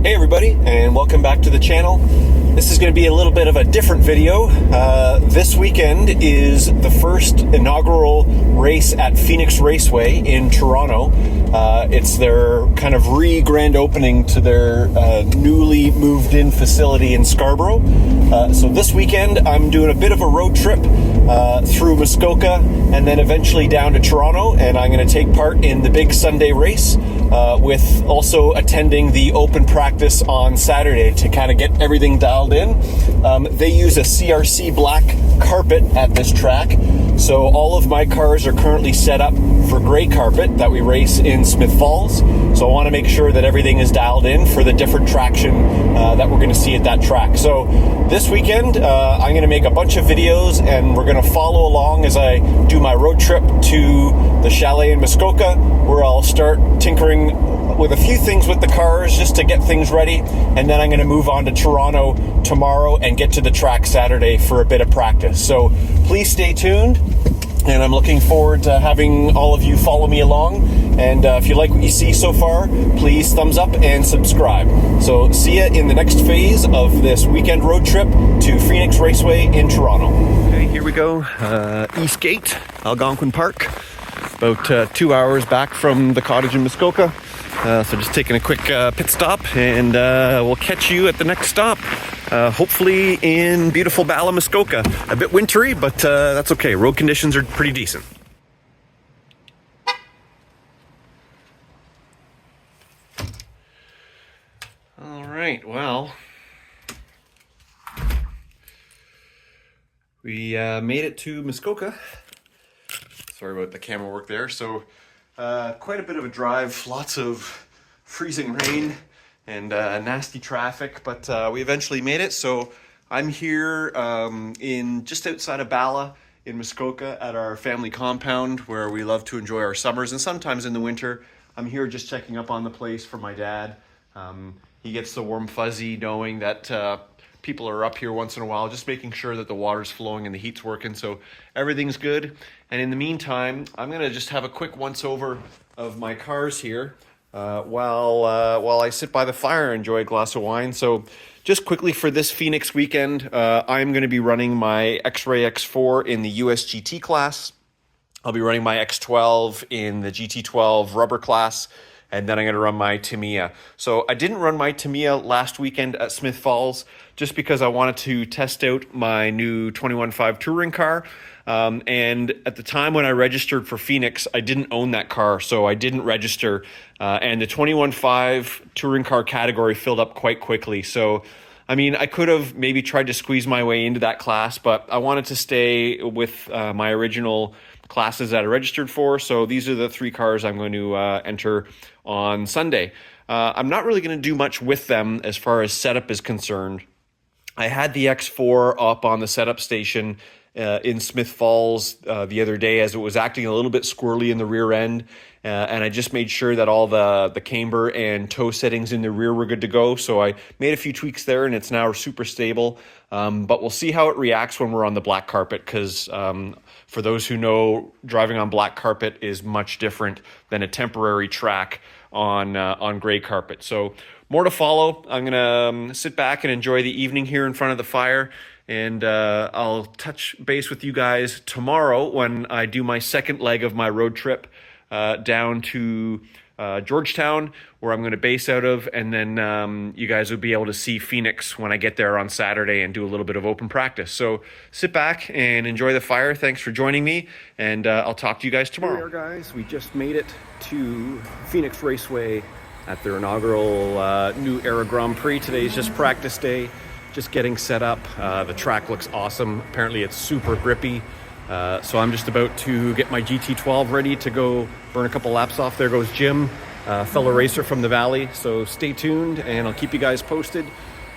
Hey everybody, and welcome back to the channel. This is going to be a little bit of a different video. This weekend is the first inaugural race at Phoenix Raceway in Toronto. It's their kind of grand opening to their newly moved in facility in Scarborough. So this weekend I'm doing a bit of a road trip through Muskoka and then eventually down to Toronto, and I'm going to take part in the big Sunday race with also attending the open practice on Saturday to kind of get everything dialed in. They use a CRC black carpet at this track, so all of my cars are currently set up for gray carpet that we race in Smith Falls. So I want to make sure that everything is dialed in for the different traction that we're going to see at that track. So this weekend I'm going to make a bunch of videos, and we're going to follow along as I do my road trip to the chalet in Muskoka, where I'll start tinkering with a few things with the cars just to get things ready, and then I'm going to move on to Toronto tomorrow and get to the track Saturday for a bit of practice. So please stay tuned, and I'm looking forward to having all of you follow me along. And if you like what you see so far, please thumbs up and subscribe. So see ya in the next phase of this weekend road trip to Phoenix Raceway in Toronto. Okay, here we go. East Gate, Algonquin Park. About 2 hours back from the cottage in Muskoka. So just taking a quick pit stop, and we'll catch you at the next stop. Hopefully in beautiful Bala, Muskoka. A bit wintry, but that's okay. Road conditions are pretty decent. All right, well, we made it to Muskoka. Sorry about the camera work there. So quite a bit of a drive, lots of freezing rain and nasty traffic, but we eventually made it. So I'm here in just outside of Bala in Muskoka at our family compound, where we love to enjoy our summers, and sometimes in the winter I'm here just checking up on the place for my dad. He gets the warm fuzzy knowing that people are up here once in a while, just making sure that the water's flowing and the heat's working, so everything's good. And in the meantime, I'm gonna just have a quick once over of my cars here while I sit by the fire and enjoy a glass of wine. So just quickly, for this Phoenix weekend, I'm gonna be running my X-Ray X4 in the US GT class. I'll be running my X12 in the GT12 rubber class, and then I'm going to run my Tamiya. So I didn't run my Tamiya last weekend at Smith Falls just because I wanted to test out my new 21.5 touring car. And at the time when I registered for Phoenix, I didn't own that car, so I didn't register. And the 21.5 touring car category filled up quite quickly. So, I mean, I could have maybe tried to squeeze my way into that class, but I wanted to stay with my original classes that I registered for. So these are the three cars I'm going to enter on Sunday. I'm not really going to do much with them as far as setup is concerned. I had the X4 up on the setup station in Smith Falls the other day, as it was acting a little bit squirrely in the rear end. And I just made sure that all the camber and toe settings in the rear were good to go. So I made a few tweaks there, and it's now super stable. But we'll see how it reacts when we're on the black carpet, because for those who know, driving on black carpet is much different than a temporary track on gray carpet. So more to follow. I'm going to sit back and enjoy the evening here in front of the fire. And I'll touch base with you guys tomorrow when I do my second leg of my road trip down to Georgetown, where I'm going to base out of, and then you guys will be able to see Phoenix when I get there on Saturday and do a little bit of open practice. So sit back and enjoy the fire. Thanks for joining me, and I'll talk to you guys tomorrow. Here we are, guys. We just made it to Phoenix Raceway at their inaugural new Era Grand Prix. Today's just practice day, just getting set up. The track looks awesome. Apparently it's super grippy. So I'm just about to get my GT12 ready to go burn a couple laps off. There goes Jim, fellow racer from the Valley. So stay tuned, and I'll keep you guys posted.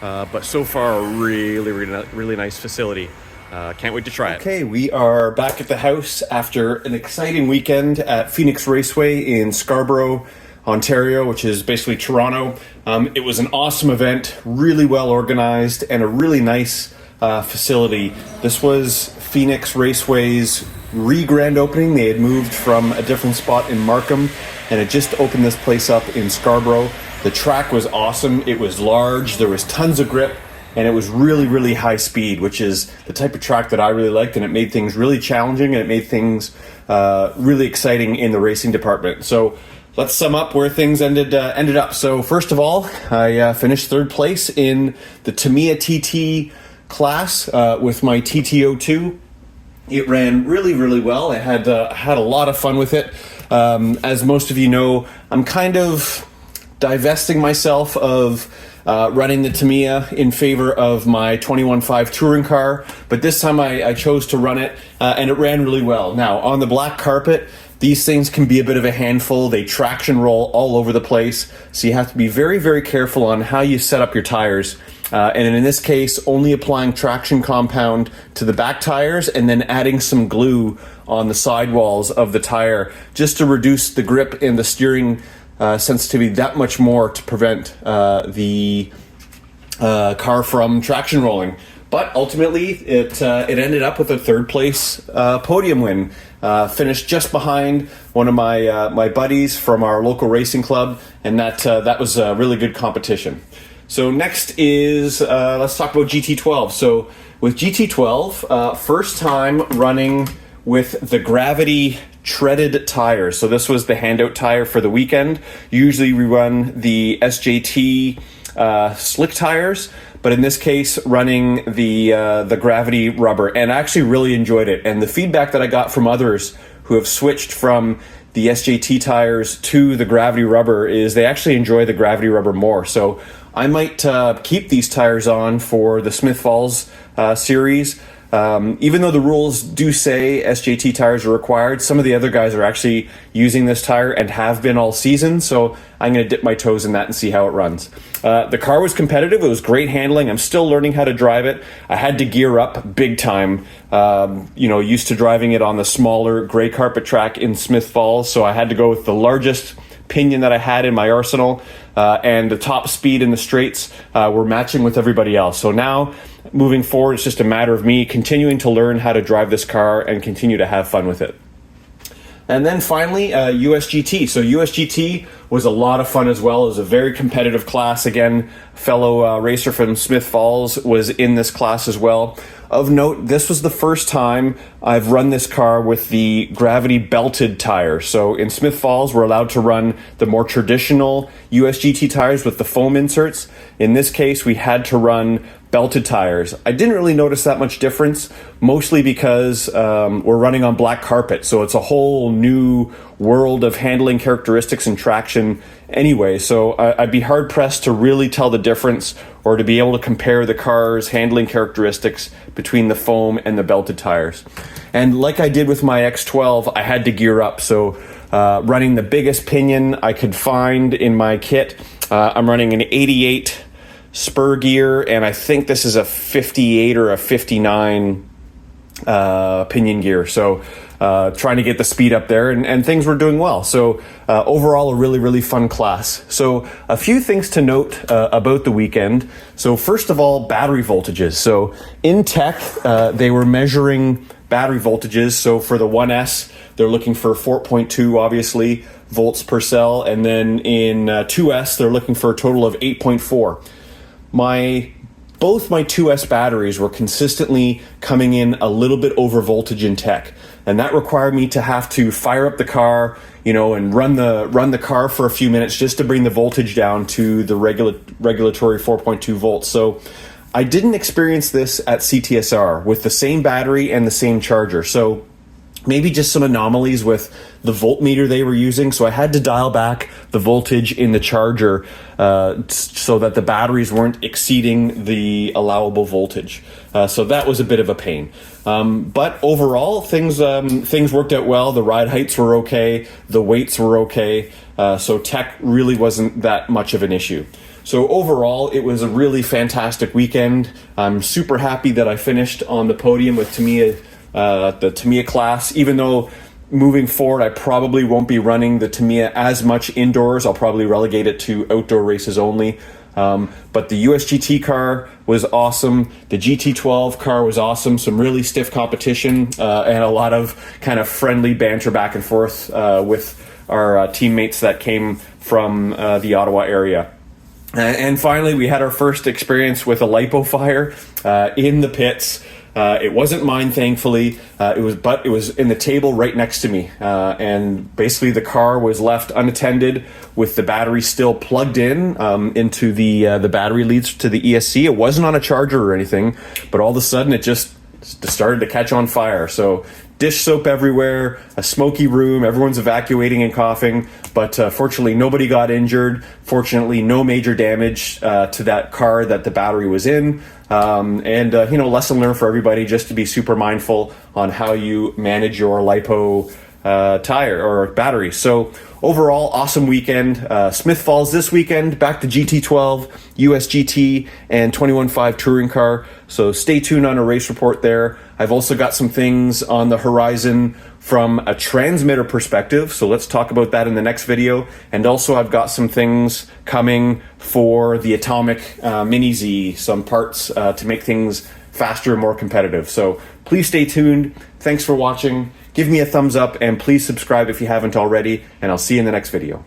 But so far, a really nice facility. Can't wait to try it. Okay, we are back at the house after an exciting weekend at Phoenix Raceway in Scarborough, Ontario, which is basically Toronto. It was an awesome event, really well organized, and a really nice facility. This was Phoenix Raceway's grand opening. They had moved from a different spot in Markham and had just opened this place up in Scarborough. The track was awesome. It was large, there was tons of grip, and it was really, really high speed, which is the type of track that I really liked, and it made things really challenging, and it made things really exciting in the racing department. So let's sum up where things ended up. So first of all, I finished third place in the Tamiya TT class with my TT02. It ran really, really well. I had a lot of fun with it. As most of you know, I'm kind of divesting myself of running the Tamiya in favor of my 21.5 touring car, but this time I chose to run it, and it ran really well. Now, on the black carpet, these things can be a bit of a handful. They traction roll all over the place, so you have to be very, very careful on how you set up your tires. And in this case, only applying traction compound to the back tires and then adding some glue on the sidewalls of the tire just to reduce the grip and the steering sensitivity that much more to prevent the car from traction rolling. But ultimately, it ended up with a third place podium win. Finished just behind one of my buddies from our local racing club, and that was a really good competition. So next is, let's talk about GT12. So with GT12, first time running with the Gravity treaded tires. So this was the handout tire for the weekend. Usually we run the SJT slick tires, but in this case running the Gravity rubber, and I actually really enjoyed it. And the feedback that I got from others who have switched from the SJT tires to the Gravity rubber is they actually enjoy the Gravity rubber more. So I might keep these tires on for the Smith Falls series. Even though the rules do say SJT tires are required, some of the other guys are actually using this tire and have been all season, so I'm going to dip my toes in that and see how it runs. The car was competitive. It was great handling. I'm still learning how to drive it. I had to gear up big time, used to driving it on the smaller gray carpet track in Smith Falls, so I had to go with the largest pinion that I had in my arsenal, and the top speed in the straights were matching with everybody else. So now, moving forward, it's just a matter of me continuing to learn how to drive this car and continue to have fun with it. And then finally, USGT. So USGT was a lot of fun as well. It was a very competitive class. Again, fellow racer from Smith Falls was in this class as well. Of note, this was the first time I've run this car with the Gravity belted tire. So in Smith Falls, we're allowed to run the more traditional USGT tires with the foam inserts. In this case, we had to run belted tires. I didn't really notice that much difference, mostly because we're running on black carpet, so it's a whole new world of handling characteristics and traction anyway, so I'd be hard-pressed to really tell the difference or to be able to compare the car's handling characteristics between the foam and the belted tires. And like I did with my X12, I had to gear up, so running the biggest pinion I could find in my kit. I'm running an 88 spur gear, and I think this is a 58 or a 59 pinion gear, so trying to get the speed up there, and things were doing well. So overall, a really, really fun class. So a few things to note about the weekend. So first of all, battery voltages. So in tech, they were measuring battery voltages. So for the 1S, they're looking for 4.2, obviously, volts per cell, and then in 2S, they're looking for a total of 8.4. Both my 2S batteries were consistently coming in a little bit over voltage in tech, and that required me to have to fire up the car, and run the car for a few minutes just to bring the voltage down to the regulatory 4.2 volts. So I didn't experience this at CTSR with the same battery and the same charger. So maybe just some anomalies with the voltmeter they were using. So I had to dial back the voltage in the charger so that the batteries weren't exceeding the allowable voltage. So that was a bit of a pain. But overall, things worked out well. The ride heights were okay. The weights were okay. So tech really wasn't that much of an issue. So overall, it was a really fantastic weekend. I'm super happy that I finished on the podium with Tamiya, the Tamiya class, even though moving forward, I probably won't be running the Tamiya as much indoors. I'll probably relegate it to outdoor races only. But the USGT car was awesome. The GT12 car was awesome. Some really stiff competition and a lot of kind of friendly banter back and forth with our teammates that came from the Ottawa area. And finally, we had our first experience with a lipo fire in the pits. It wasn't mine, thankfully. It was in the table right next to me. And basically, the car was left unattended with the battery still plugged in into the battery leads to the ESC. It wasn't on a charger or anything, but all of a sudden, it just started to catch on fire. So dish soap everywhere, a smoky room, everyone's evacuating and coughing, but fortunately nobody got injured. Fortunately, no major damage to that car that the battery was in. Lesson learned for everybody, just to be super mindful on how you manage your lipo tire or battery. So overall, awesome weekend. Smith Falls this weekend, back to GT12, US GT, and 21.5 touring car. So stay tuned on a race report there. I've also got some things on the horizon from a transmitter perspective, so let's talk about that in the next video. And also I've got some things coming for the Atomic Mini Z, some parts to make things faster and more competitive. So please stay tuned. Thanks for watching. Give me a thumbs up and please subscribe if you haven't already, and I'll see you in the next video.